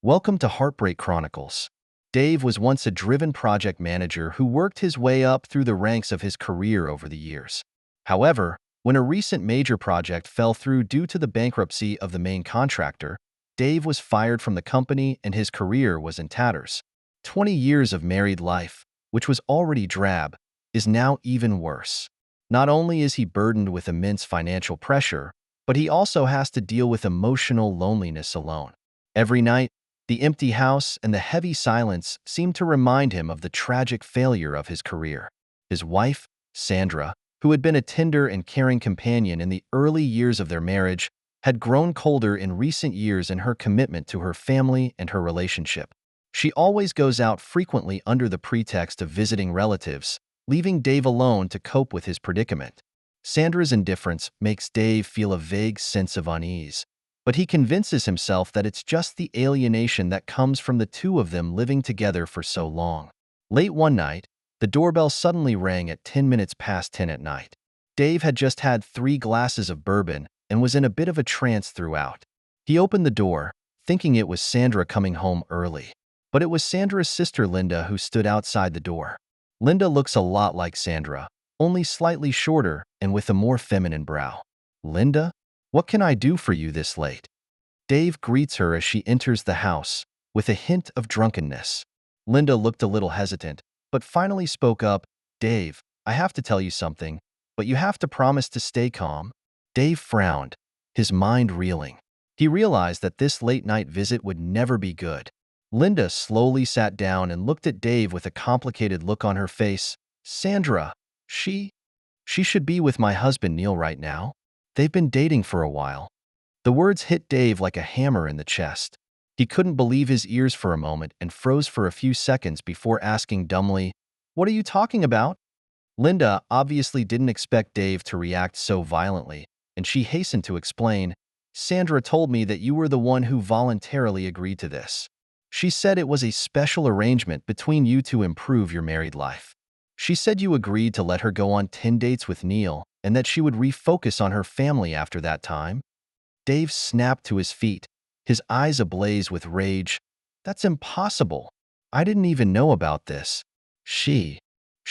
Welcome to Heartbreak Chronicles. Dave was once a driven project manager who worked his way up through the ranks of his career over the years. However, when a recent major project fell through due to the bankruptcy of the main contractor, Dave was fired from the company and his career was in tatters. 20 years of married life, which was already drab, is now even worse. Not only is he burdened with immense financial pressure, but he also has to deal with emotional loneliness alone. Every night, the empty house and the heavy silence seem to remind him of the tragic failure of his career. His wife, Sandra, who had been a tender and caring companion in the early years of their marriage, had grown colder in recent years in her commitment to her family and her relationship. She always goes out frequently under the pretext of visiting relatives, leaving Dave alone to cope with his predicament. Sandra's indifference makes Dave feel a vague sense of unease, but he convinces himself that it's just the alienation that comes from the two of them living together for so long. Late one night, the doorbell suddenly rang at 10 minutes past 10 at night. Dave had just had 3 glasses of bourbon and was in a bit of a trance throughout. He opened the door, thinking it was Sandra coming home early. But it was Sandra's sister Linda who stood outside the door. Linda looks a lot like Sandra, only slightly shorter and with a more feminine brow. "Linda, what can I do for you this late?" Dave greets her as she enters the house, with a hint of drunkenness. Linda looked a little hesitant, but finally spoke up. "Dave, I have to tell you something, but you have to promise to stay calm." Dave frowned, his mind reeling. He realized that this late-night visit would never be good. Linda slowly sat down and looked at Dave with a complicated look on her face. "Sandra, she should be with my husband Neil right now. They've been dating for a while." The words hit Dave like a hammer in the chest. He couldn't believe his ears for a moment and froze for a few seconds before asking dumbly, "What are you talking about?" Linda obviously didn't expect Dave to react so violently, and she hastened to explain, "Sandra told me that you were the one who voluntarily agreed to this. She said it was a special arrangement between you to improve your married life. She said you agreed to let her go on 10 dates with Neil and that she would refocus on her family after that time." Dave snapped to his feet, his eyes ablaze with rage. "That's impossible. I didn't even know about this. She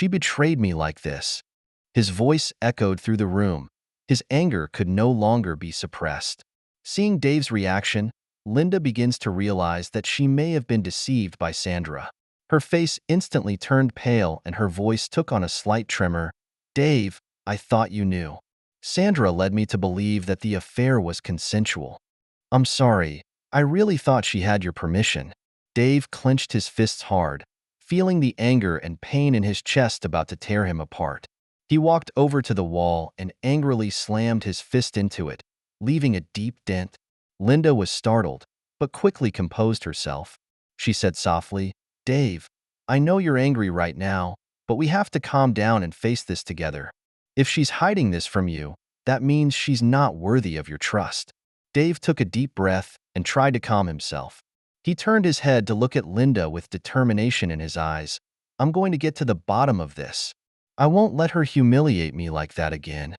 betrayed me like this." His voice echoed through the room. His anger could no longer be suppressed. Seeing Dave's reaction, Linda begins to realize that she may have been deceived by Sandra. Her face instantly turned pale and her voice took on a slight tremor. "Dave, I thought you knew. Sandra led me to believe that the affair was consensual. I'm sorry, I really thought she had your permission." Dave clenched his fists hard, feeling the anger and pain in his chest about to tear him apart. He walked over to the wall and angrily slammed his fist into it, leaving a deep dent. Linda was startled, but quickly composed herself. She said softly, "Dave, I know you're angry right now, but we have to calm down and face this together. If she's hiding this from you, that means she's not worthy of your trust." Dave took a deep breath and tried to calm himself. He turned his head to look at Linda with determination in his eyes. "I'm going to get to the bottom of this. I won't let her humiliate me like that again."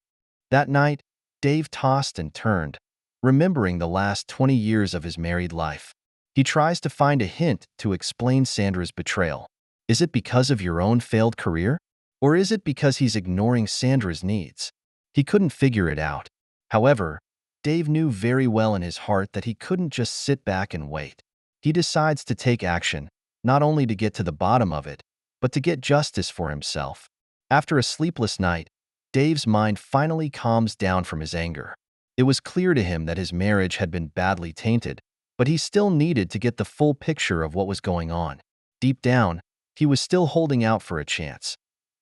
That night, Dave tossed and turned, remembering the last 20 years of his married life. He tries to find a hint to explain Sandra's betrayal. Is it because of your own failed career? Or is it because he's ignoring Sandra's needs? He couldn't figure it out. However, Dave knew very well in his heart that he couldn't just sit back and wait. He decides to take action, not only to get to the bottom of it, but to get justice for himself. After a sleepless night, Dave's mind finally calms down from his anger. It was clear to him that his marriage had been badly tainted, but he still needed to get the full picture of what was going on. Deep down, he was still holding out for a chance.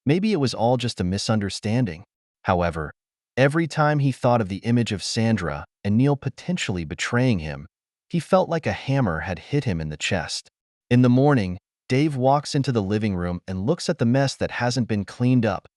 Maybe it was all just a misunderstanding. However, every time he thought of the image of Sandra and Neil potentially betraying him, he felt like a hammer had hit him in the chest. In the morning, Dave walks into the living room and looks at the mess that hasn't been cleaned up.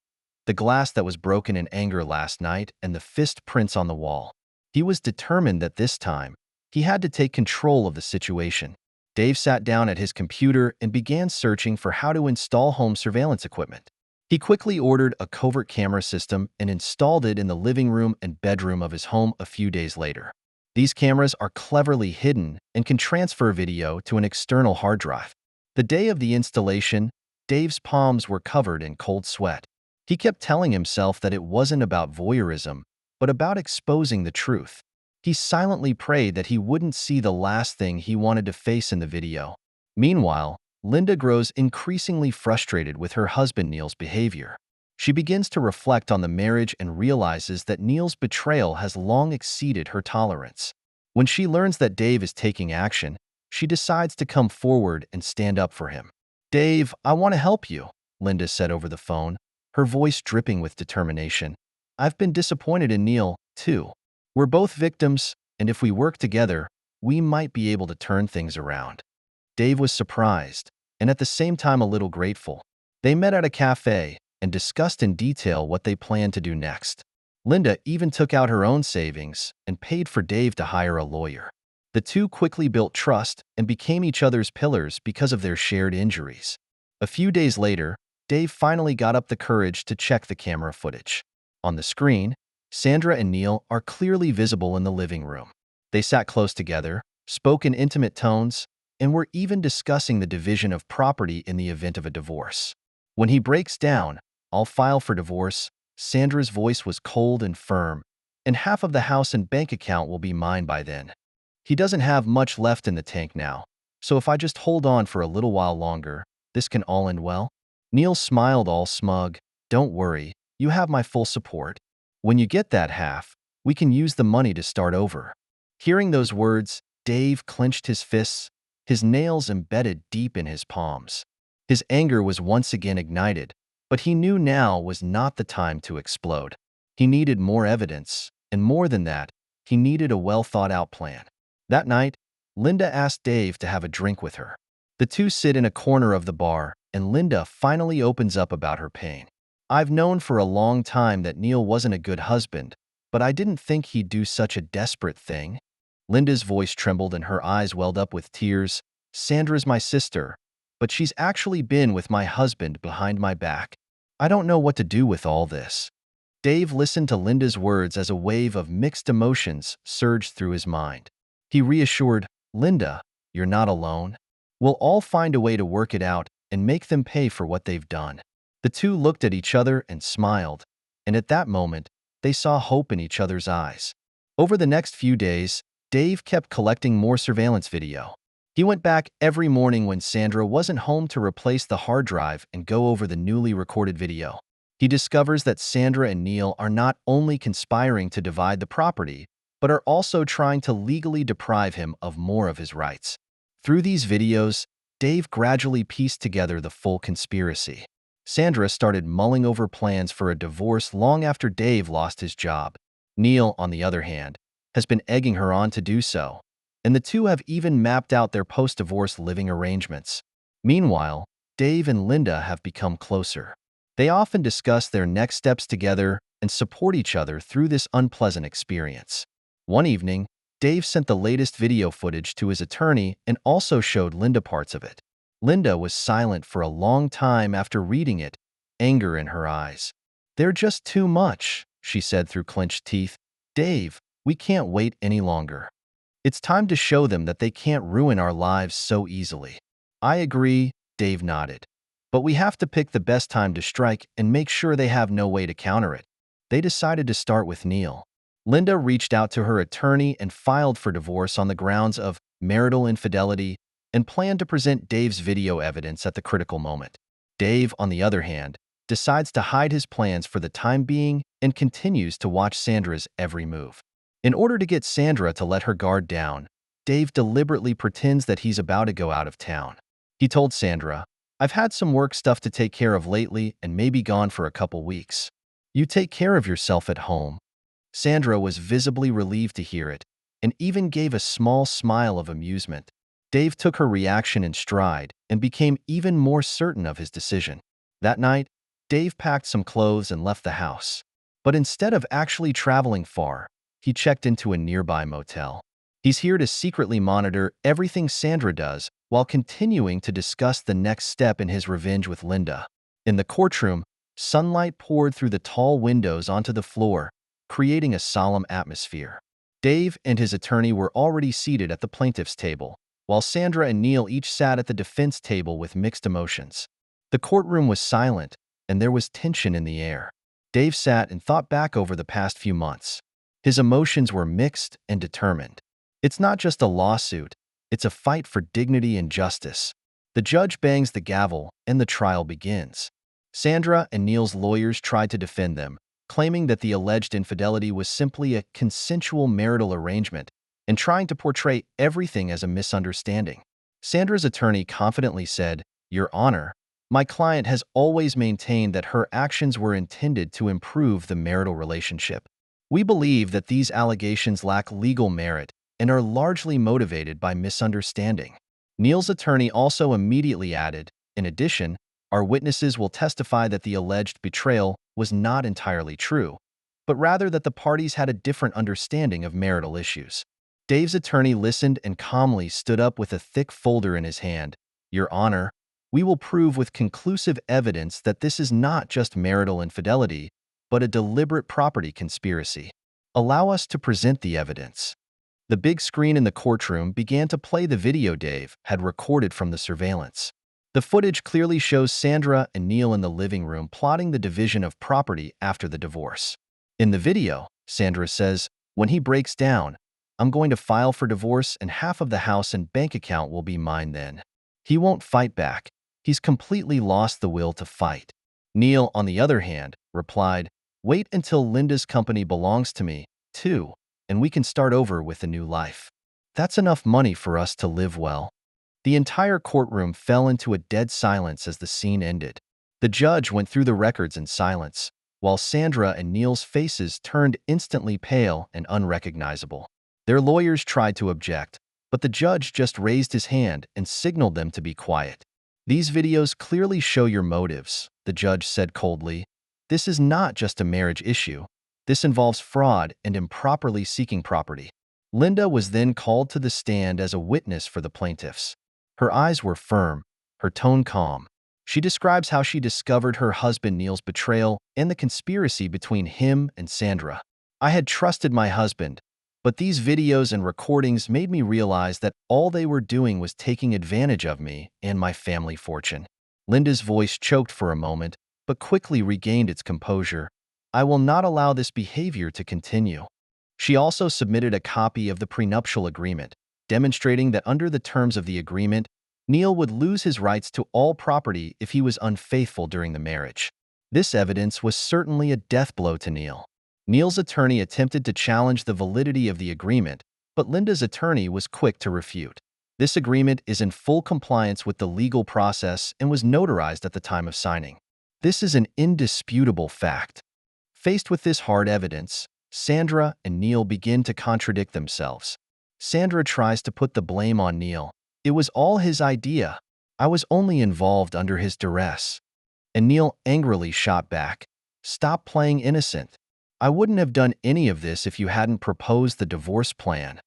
The glass that was broken in anger last night and the fist prints on the wall. He was determined that this time, he had to take control of the situation. Dave sat down at his computer and began searching for how to install home surveillance equipment. He quickly ordered a covert camera system and installed it in the living room and bedroom of his home a few days later. These cameras are cleverly hidden and can transfer video to an external hard drive. The day of the installation, Dave's palms were covered in cold sweat. He kept telling himself that it wasn't about voyeurism, but about exposing the truth. He silently prayed that he wouldn't see the last thing he wanted to face in the video. Meanwhile, Linda grows increasingly frustrated with her husband Neil's behavior. She begins to reflect on the marriage and realizes that Neil's betrayal has long exceeded her tolerance. When she learns that Dave is taking action, she decides to come forward and stand up for him. "Dave, I want to help you," Linda said over the phone, her voice dripping with determination. "I've been disappointed in Neil, too. We're both victims, and if we work together, we might be able to turn things around." Dave was surprised, and at the same time a little grateful. They met at a cafe and discussed in detail what they planned to do next. Linda even took out her own savings and paid for Dave to hire a lawyer. The two quickly built trust and became each other's pillars because of their shared injuries. A few days later, Dave finally got up the courage to check the camera footage. On the screen, Sandra and Neil are clearly visible in the living room. They sat close together, spoke in intimate tones, and were even discussing the division of property in the event of a divorce. When he breaks down, "I'll file for divorce," Sandra's voice was cold and firm, "and half of the house and bank account will be mine by then. He doesn't have much left in the tank now, so if I just hold on for a little while longer, this can all end well." Neil smiled all smug. "Don't worry, you have my full support. When you get that half, we can use the money to start over." Hearing those words, Dave clenched his fists, his nails embedded deep in his palms. His anger was once again ignited, but he knew now was not the time to explode. He needed more evidence, and more than that, he needed a well-thought-out plan. That night, Linda asked Dave to have a drink with her. The two sit in a corner of the bar, and Linda finally opens up about her pain. "I've known for a long time that Neil wasn't a good husband, but I didn't think he'd do such a desperate thing." Linda's voice trembled and her eyes welled up with tears. "Sandra's my sister, but she's actually been with my husband behind my back. I don't know what to do with all this." Dave listened to Linda's words as a wave of mixed emotions surged through his mind. He reassured, "Linda, you're not alone. We'll all find a way to work it out and make them pay for what they've done." The two looked at each other and smiled, and at that moment, they saw hope in each other's eyes. Over the next few days, Dave kept collecting more surveillance video. He went back every morning when Sandra wasn't home to replace the hard drive and go over the newly recorded video. He discovers that Sandra and Neil are not only conspiring to divide the property, but are also trying to legally deprive him of more of his rights. Through these videos, Dave gradually pieced together the full conspiracy. Sandra started mulling over plans for a divorce long after Dave lost his job. Neil, on the other hand, has been egging her on to do so, and the two have even mapped out their post-divorce living arrangements. Meanwhile, Dave and Linda have become closer. They often discuss their next steps together and support each other through this unpleasant experience. One evening, Dave sent the latest video footage to his attorney and also showed Linda parts of it. Linda was silent for a long time after reading it, anger in her eyes. "They're just too much," she said through clenched teeth. "Dave, we can't wait any longer. It's time to show them that they can't ruin our lives so easily." "I agree," Dave nodded. "But we have to pick the best time to strike and make sure they have no way to counter it." They decided to start with Neil. Linda reached out to her attorney and filed for divorce on the grounds of marital infidelity and planned to present Dave's video evidence at the critical moment. Dave, on the other hand, decides to hide his plans for the time being and continues to watch Sandra's every move. In order to get Sandra to let her guard down, Dave deliberately pretends that he's about to go out of town. He told Sandra, "I've had some work stuff to take care of lately and may be gone for a couple weeks. You take care of yourself at home." Sandra was visibly relieved to hear it and even gave a small smile of amusement. Dave took her reaction in stride and became even more certain of his decision. That night, Dave packed some clothes and left the house. But instead of actually traveling far, he checked into a nearby motel. He's here to secretly monitor everything Sandra does while continuing to discuss the next step in his revenge with Linda. In the courtroom, sunlight poured through the tall windows onto the floor, creating a solemn atmosphere. Dave and his attorney were already seated at the plaintiff's table, while Sandra and Neil each sat at the defense table with mixed emotions. The courtroom was silent, and there was tension in the air. Dave sat and thought back over the past few months. His emotions were mixed and determined. It's not just a lawsuit, it's a fight for dignity and justice. The judge bangs the gavel, and the trial begins. Sandra and Neil's lawyers tried to defend them, claiming that the alleged infidelity was simply a consensual marital arrangement and trying to portray everything as a misunderstanding. Sandra's attorney confidently said, "Your Honor, my client has always maintained that her actions were intended to improve the marital relationship. We believe that these allegations lack legal merit and are largely motivated by misunderstanding." Neil's attorney also immediately added, "In addition, our witnesses will testify that the alleged betrayal was not entirely true, but rather that the parties had a different understanding of marital issues." Dave's attorney listened and calmly stood up with a thick folder in his hand. "Your Honor, we will prove with conclusive evidence that this is not just marital infidelity, but a deliberate property conspiracy. Allow us to present the evidence." The big screen in the courtroom began to play the video Dave had recorded from the surveillance. The footage clearly shows Sandra and Neil in the living room plotting the division of property after the divorce. In the video, Sandra says, "When he breaks down, I'm going to file for divorce and half of the house and bank account will be mine then. He won't fight back. He's completely lost the will to fight." Neil, on the other hand, replied, "Wait until Linda's company belongs to me, too, and we can start over with a new life. That's enough money for us to live well." The entire courtroom fell into a dead silence as the scene ended. The judge went through the records in silence, while Sandra and Neil's faces turned instantly pale and unrecognizable. Their lawyers tried to object, but the judge just raised his hand and signaled them to be quiet. "These videos clearly show your motives," the judge said coldly. "This is not just a marriage issue. This involves fraud and improperly seeking property." Linda was then called to the stand as a witness for the plaintiffs. Her eyes were firm, her tone calm. She describes how she discovered her husband Neil's betrayal and the conspiracy between him and Sandra. "I had trusted my husband, but these videos and recordings made me realize that all they were doing was taking advantage of me and my family fortune." Linda's voice choked for a moment, but quickly regained its composure. "I will not allow this behavior to continue." She also submitted a copy of the prenuptial agreement, demonstrating that under the terms of the agreement, Neil would lose his rights to all property if he was unfaithful during the marriage. This evidence was certainly a death blow to Neil. Neil's attorney attempted to challenge the validity of the agreement, but Linda's attorney was quick to refute. "This agreement is in full compliance with the legal process and was notarized at the time of signing. This is an indisputable fact." Faced with this hard evidence, Sandra and Neil begin to contradict themselves. Sandra tries to put the blame on Neil. "It was all his idea. I was only involved under his duress." And Neil angrily shot back, "Stop playing innocent. I wouldn't have done any of this if you hadn't proposed the divorce plan."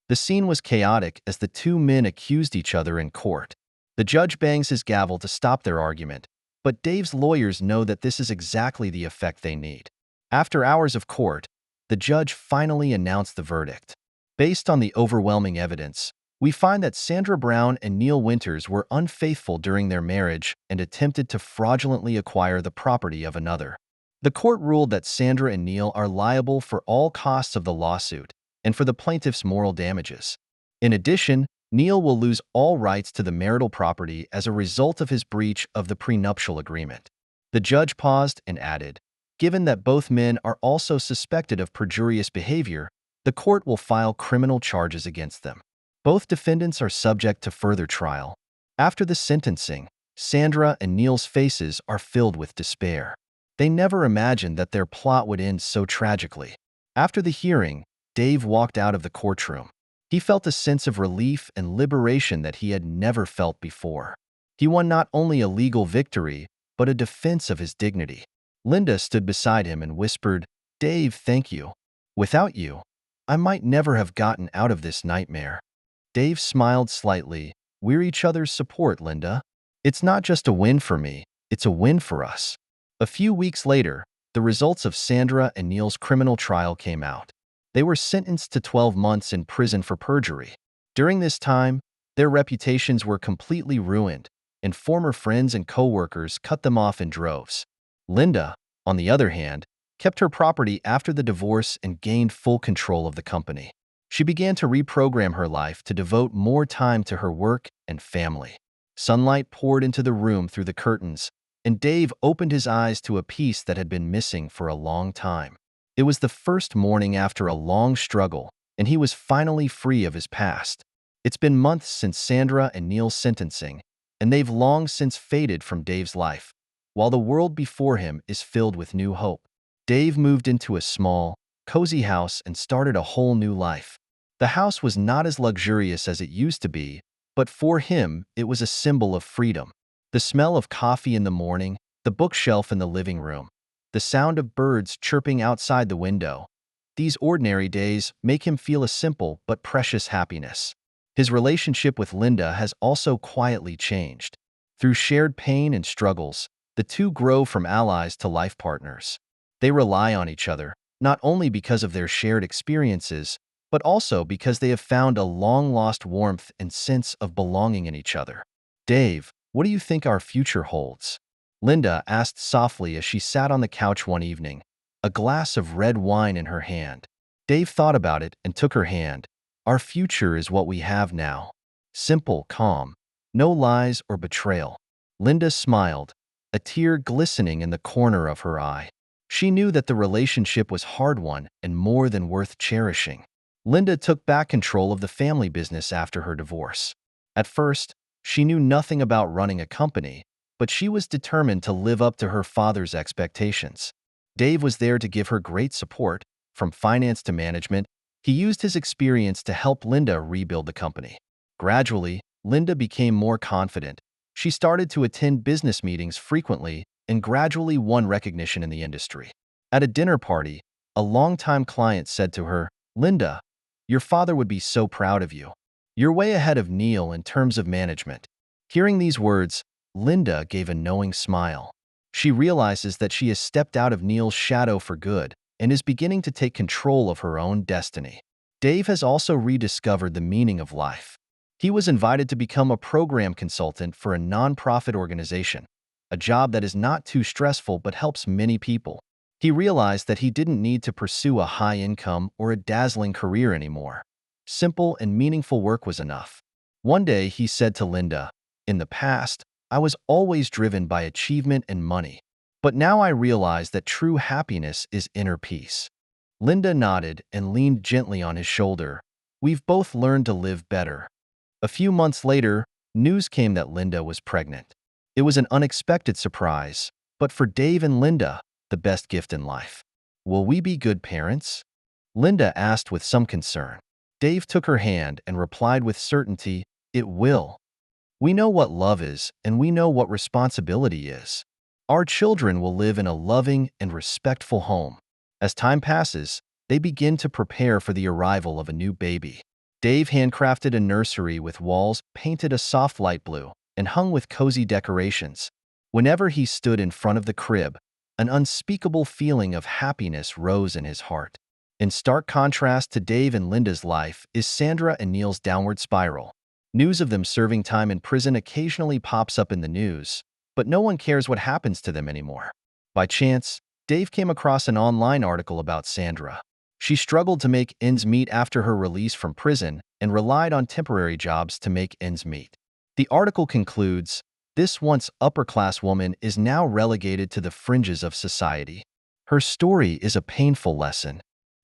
The scene was chaotic as the two men accused each other in court. The judge bangs his gavel to stop their argument, but Dave's lawyers know that this is exactly the effect they need. After hours of court, the judge finally announced the verdict. "Based on the overwhelming evidence, we find that Sandra Brown and Neil Winters were unfaithful during their marriage and attempted to fraudulently acquire the property of another." The court ruled that Sandra and Neil are liable for all costs of the lawsuit and for the plaintiff's moral damages. In addition, Neil will lose all rights to the marital property as a result of his breach of the prenuptial agreement. The judge paused and added, "Given that both men are also suspected of perjurious behavior, the court will file criminal charges against them. Both defendants are subject to further trial." After the sentencing, Sandra and Neil's faces are filled with despair. They never imagined that their plot would end so tragically. After the hearing, Dave walked out of the courtroom. He felt a sense of relief and liberation that he had never felt before. He won not only a legal victory, but a defense of his dignity. Linda stood beside him and whispered, "Dave, thank you. Without you, I might never have gotten out of this nightmare." Dave smiled slightly. "We're each other's support, Linda. It's not just a win for me, it's a win for us." A few weeks later, the results of Sandra and Neil's criminal trial came out. They were sentenced to 12 months in prison for perjury. During this time, their reputations were completely ruined, and former friends and co-workers cut them off in droves. Linda, on the other hand, kept her property after the divorce and gained full control of the company. She began to reprogram her life to devote more time to her work and family. Sunlight poured into the room through the curtains, and Dave opened his eyes to a piece that had been missing for a long time. It was the first morning after a long struggle, and he was finally free of his past. It's been months since Sandra and Neil's sentencing, and they've long since faded from Dave's life, while the world before him is filled with new hope. Dave moved into a small, cozy house and started a whole new life. The house was not as luxurious as it used to be, but for him, it was a symbol of freedom. The smell of coffee in the morning, the bookshelf in the living room, the sound of birds chirping outside the window. These ordinary days make him feel a simple but precious happiness. His relationship with Linda has also quietly changed. Through shared pain and struggles, the two grow from allies to life partners. They rely on each other, not only because of their shared experiences, but also because they have found a long-lost warmth and sense of belonging in each other. Dave, what do you think our future holds? Linda asked softly as she sat on the couch one evening, a glass of red wine in her hand. Dave thought about it and took her hand. Our future is what we have now. Simple, calm, no lies or betrayal. Linda smiled, a tear glistening in the corner of her eye. She knew that the relationship was hard-won and more than worth cherishing. Linda took back control of the family business after her divorce. At first, she knew nothing about running a company, but she was determined to live up to her father's expectations. Dave was there to give her great support, from finance to management. He used his experience to help Linda rebuild the company. Gradually, Linda became more confident. She started to attend business meetings frequently and gradually won recognition in the industry. At a dinner party, a longtime client said to her, "Linda, your father would be so proud of you. You're way ahead of Neil in terms of management." Hearing these words, Linda gave a knowing smile. She realizes that she has stepped out of Neil's shadow for good and is beginning to take control of her own destiny. Dave has also rediscovered the meaning of life. He was invited to become a program consultant for a nonprofit organization, a job that is not too stressful but helps many people. He realized that he didn't need to pursue a high income or a dazzling career anymore. Simple and meaningful work was enough. One day, he said to Linda, "In the past, I was always driven by achievement and money. But now I realize that true happiness is inner peace." Linda nodded and leaned gently on his shoulder. "We've both learned to live better." A few months later, news came that Linda was pregnant. It was an unexpected surprise, but for Dave and Linda, the best gift in life. "Will we be good parents?" Linda asked with some concern. Dave took her hand and replied with certainty, "It will. We know what love is, and we know what responsibility is. Our children will live in a loving and respectful home." As time passes, they begin to prepare for the arrival of a new baby. Dave handcrafted a nursery with walls painted a soft light blue and hung with cozy decorations. Whenever he stood in front of the crib, an unspeakable feeling of happiness rose in his heart. In stark contrast to Dave and Linda's life is Sandra and Neil's downward spiral. News of them serving time in prison occasionally pops up in the news, but no one cares what happens to them anymore. By chance, Dave came across an online article about Sandra. She struggled to make ends meet after her release from prison and relied on temporary jobs to make ends meet. The article concludes, "This once upper-class woman is now relegated to the fringes of society." Her story is a painful lesson.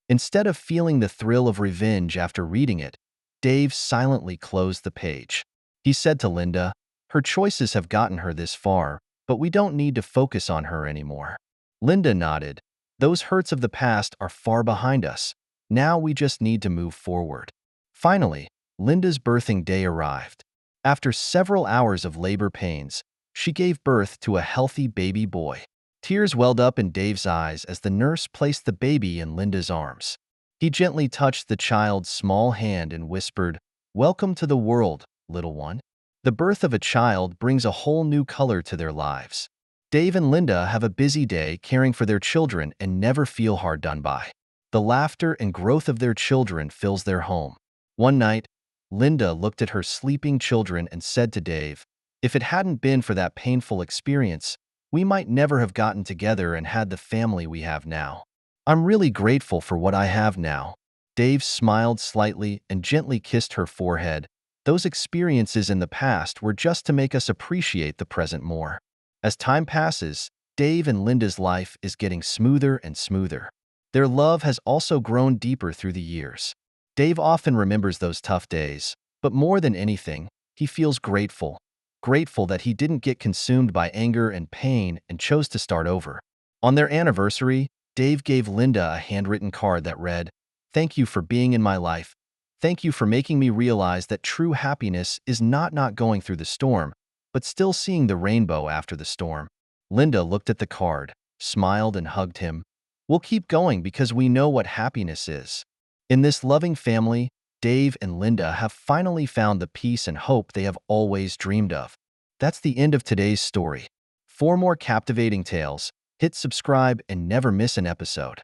Instead of feeling the thrill of revenge after reading it, Dave silently closed the page. He said to Linda, "Her choices have gotten her this far, but we don't need to focus on her anymore." Linda nodded. "Those hurts of the past are far behind us. Now we just need to move forward." Finally, Linda's birthing day arrived. After several hours of labor pains, she gave birth to a healthy baby boy. Tears welled up in Dave's eyes as the nurse placed the baby in Linda's arms. He gently touched the child's small hand and whispered, "Welcome to the world, little one." The birth of a child brings a whole new color to their lives. Dave and Linda have a busy day caring for their children and never feel hard done by. The laughter and growth of their children fills their home. One night, Linda looked at her sleeping children and said to Dave, "If it hadn't been for that painful experience, we might never have gotten together and had the family we have now. I'm really grateful for what I have now." Dave smiled slightly and gently kissed her forehead. Those experiences in the past were just to make us appreciate the present more. As time passes, Dave and Linda's life is getting smoother and smoother. Their love has also grown deeper through the years. Dave often remembers those tough days, but more than anything, he feels grateful. Grateful that he didn't get consumed by anger and pain and chose to start over. On their anniversary, Dave gave Linda a handwritten card that read, "Thank you for being in my life. Thank you for making me realize that true happiness is not going through the storm, but still seeing the rainbow after the storm." Linda looked at the card, smiled, and hugged him. "We'll keep going because we know what happiness is." In this loving family, Dave and Linda have finally found the peace and hope they have always dreamed of. That's the end of today's story. For more captivating tales, hit subscribe and never miss an episode.